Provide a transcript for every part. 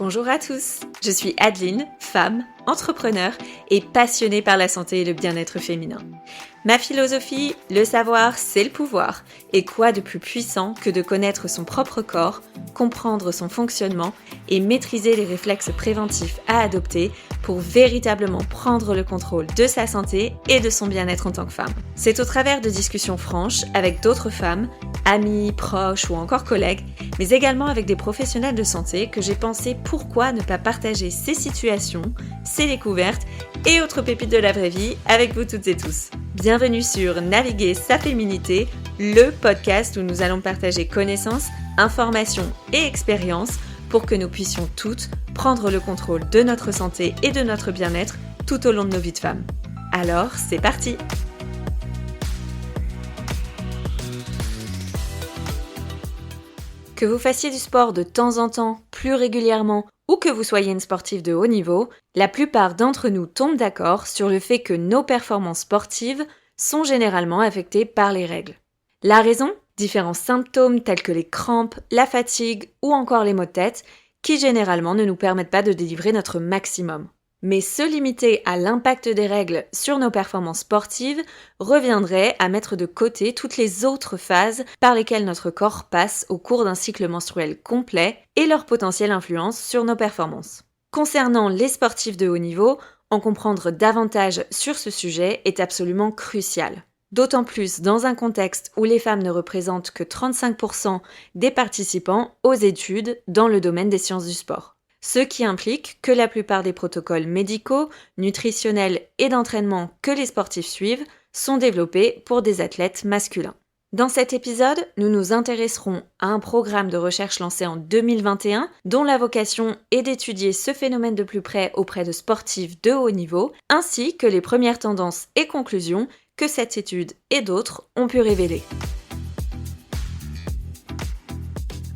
Bonjour à tous, je suis Adeline, femme, entrepreneur et passionnée par la santé et le bien-être féminin. Ma philosophie, le savoir, c'est le pouvoir. Et quoi de plus puissant que de connaître son propre corps, comprendre son fonctionnement et maîtriser les réflexes préventifs à adopter pour véritablement prendre le contrôle de sa santé et de son bien-être en tant que femme. C'est au travers de discussions franches avec d'autres femmes, amis, proches ou encore collègues, mais également avec des professionnels de santé que j'ai pensé pourquoi ne pas partager ces situations, ces découvertes et autres pépites de la vraie vie avec vous toutes et tous. Bienvenue sur Naviguer sa féminité, le podcast où nous allons partager connaissances, informations et expériences pour que nous puissions toutes prendre le contrôle de notre santé et de notre bien-être tout au long de nos vies de femmes. Alors, c'est parti! Que vous fassiez du sport de temps en temps, plus régulièrement, ou que vous soyez une sportive de haut niveau, la plupart d'entre nous tombent d'accord sur le fait que nos performances sportives sont généralement affectées par les règles. La raison ? Différents symptômes tels que les crampes, la fatigue ou encore les maux de tête, qui généralement ne nous permettent pas de délivrer notre maximum. Mais se limiter à l'impact des règles sur nos performances sportives reviendrait à mettre de côté toutes les autres phases par lesquelles notre corps passe au cours d'un cycle menstruel complet et leur potentielle influence sur nos performances. Concernant les sportifs de haut niveau, en comprendre davantage sur ce sujet est absolument crucial. D'autant plus dans un contexte où les femmes ne représentent que 35% des participants aux études dans le domaine des sciences du sport. Ce qui implique que la plupart des protocoles médicaux, nutritionnels et d'entraînement que les sportifs suivent sont développés pour des athlètes masculins. Dans cet épisode, nous nous intéresserons à un programme de recherche lancé en 2021 dont la vocation est d'étudier ce phénomène de plus près auprès de sportifs de haut niveau, ainsi que les premières tendances et conclusions que cette étude et d'autres ont pu révéler.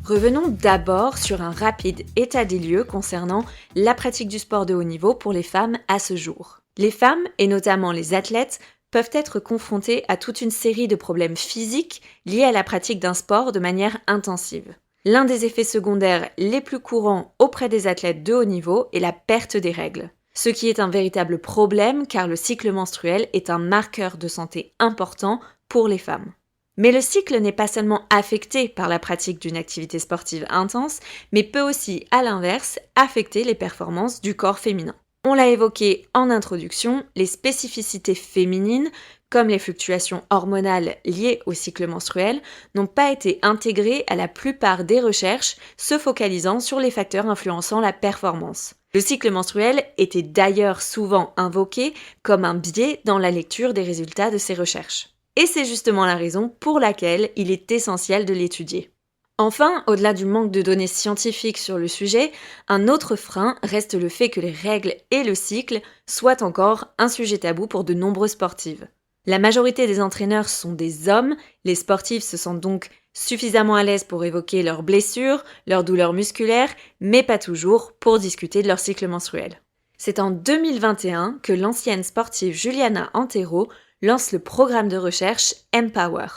Revenons d'abord sur un rapide état des lieux concernant la pratique du sport de haut niveau pour les femmes à ce jour. Les femmes, et notamment les athlètes, peuvent être confrontées à toute une série de problèmes physiques liés à la pratique d'un sport de manière intensive. L'un des effets secondaires les plus courants auprès des athlètes de haut niveau est la perte des règles. Ce qui est un véritable problème car le cycle menstruel est un marqueur de santé important pour les femmes. Mais le cycle n'est pas seulement affecté par la pratique d'une activité sportive intense, mais peut aussi, à l'inverse, affecter les performances du corps féminin. On l'a évoqué en introduction, les spécificités féminines, comme les fluctuations hormonales liées au cycle menstruel, n'ont pas été intégrées à la plupart des recherches se focalisant sur les facteurs influençant la performance. Le cycle menstruel était d'ailleurs souvent invoqué comme un biais dans la lecture des résultats de ces recherches. Et c'est justement la raison pour laquelle il est essentiel de l'étudier. Enfin, au-delà du manque de données scientifiques sur le sujet, un autre frein reste le fait que les règles et le cycle soient encore un sujet tabou pour de nombreuses sportives. La majorité des entraîneurs sont des hommes, les sportifs se sentent donc suffisamment à l'aise pour évoquer leurs blessures, leurs douleurs musculaires, mais pas toujours pour discuter de leur cycle menstruel. C'est en 2021 que l'ancienne sportive Juliana Antero lance le programme de recherche Empower.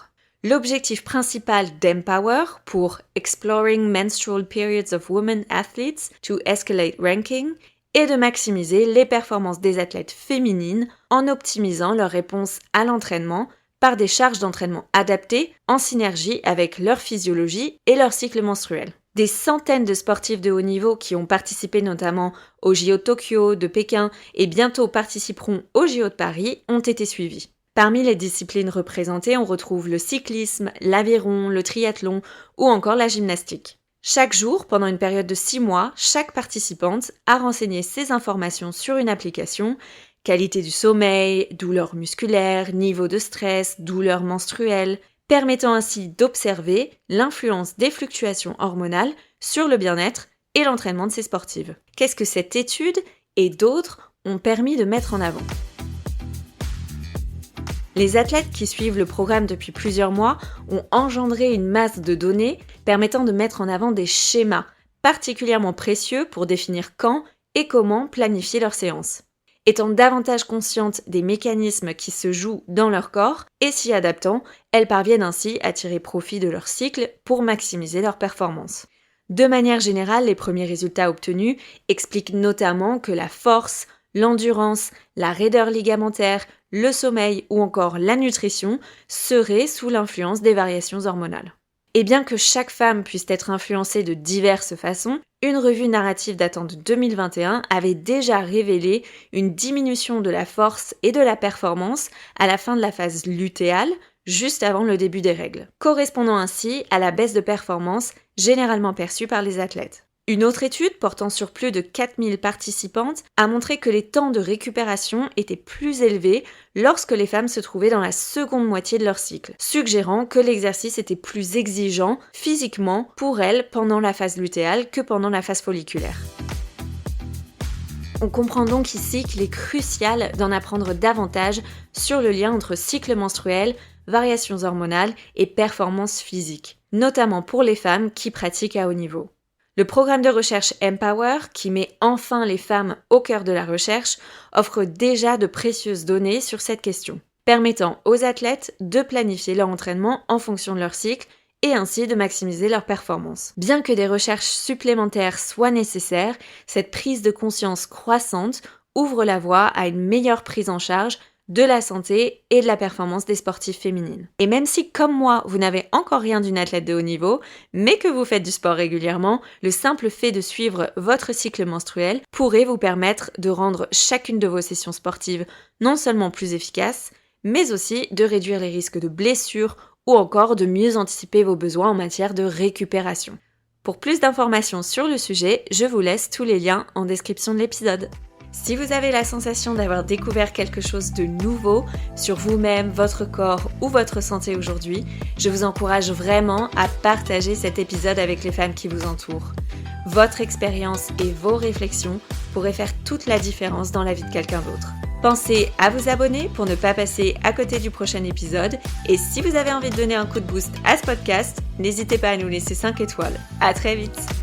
L'objectif principal d'Empower, pour Exploring Menstrual Periods of Women Athletes to Escalate Ranking, est de maximiser les performances des athlètes féminines en optimisant leur réponse à l'entraînement par des charges d'entraînement adaptées en synergie avec leur physiologie et leur cycle menstruel. Des centaines de sportifs de haut niveau qui ont participé notamment aux JO de Tokyo, de Pékin et bientôt participeront aux JO de Paris ont été suivis. Parmi les disciplines représentées, on retrouve le cyclisme, l'aviron, le triathlon ou encore la gymnastique. Chaque jour, pendant une période de 6 mois, chaque participante a renseigné ses informations sur une application, qualité du sommeil, douleurs musculaires, niveau de stress, douleurs menstruelles, permettant ainsi d'observer l'influence des fluctuations hormonales sur le bien-être et l'entraînement de ces sportives. Qu'est-ce que cette étude et d'autres ont permis de mettre en avant ? Les athlètes qui suivent le programme depuis plusieurs mois ont engendré une masse de données permettant de mettre en avant des schémas particulièrement précieux pour définir quand et comment planifier leurs séances. Étant davantage conscientes des mécanismes qui se jouent dans leur corps et s'y adaptant, elles parviennent ainsi à tirer profit de leur cycle pour maximiser leur performance. De manière générale, les premiers résultats obtenus expliquent notamment que la force, l'endurance, la raideur ligamentaire, le sommeil ou encore la nutrition seraient sous l'influence des variations hormonales. Et bien que chaque femme puisse être influencée de diverses façons, une revue narrative datant de 2021 avait déjà révélé une diminution de la force et de la performance à la fin de la phase lutéale, juste avant le début des règles, correspondant ainsi à la baisse de performance généralement perçue par les athlètes. Une autre étude, portant sur plus de 4000 participantes, a montré que les temps de récupération étaient plus élevés lorsque les femmes se trouvaient dans la seconde moitié de leur cycle, suggérant que l'exercice était plus exigeant physiquement pour elles pendant la phase lutéale que pendant la phase folliculaire. On comprend donc ici qu'il est crucial d'en apprendre davantage sur le lien entre cycle menstruel, variations hormonales et performance physique, notamment pour les femmes qui pratiquent à haut niveau. Le programme de recherche Empower, qui met enfin les femmes au cœur de la recherche, offre déjà de précieuses données sur cette question, permettant aux athlètes de planifier leur entraînement en fonction de leur cycle et ainsi de maximiser leur performance. Bien que des recherches supplémentaires soient nécessaires, cette prise de conscience croissante ouvre la voie à une meilleure prise en charge de la santé et de la performance des sportives féminines. Et même si, comme moi, vous n'avez encore rien d'une athlète de haut niveau, mais que vous faites du sport régulièrement, le simple fait de suivre votre cycle menstruel pourrait vous permettre de rendre chacune de vos sessions sportives non seulement plus efficaces, mais aussi de réduire les risques de blessures ou encore de mieux anticiper vos besoins en matière de récupération. Pour plus d'informations sur le sujet, je vous laisse tous les liens en description de l'épisode. Si vous avez la sensation d'avoir découvert quelque chose de nouveau sur vous-même, votre corps ou votre santé aujourd'hui, je vous encourage vraiment à partager cet épisode avec les femmes qui vous entourent. Votre expérience et vos réflexions pourraient faire toute la différence dans la vie de quelqu'un d'autre. Pensez à vous abonner pour ne pas passer à côté du prochain épisode. Et si vous avez envie de donner un coup de boost à ce podcast, n'hésitez pas à nous laisser 5 étoiles. À très vite!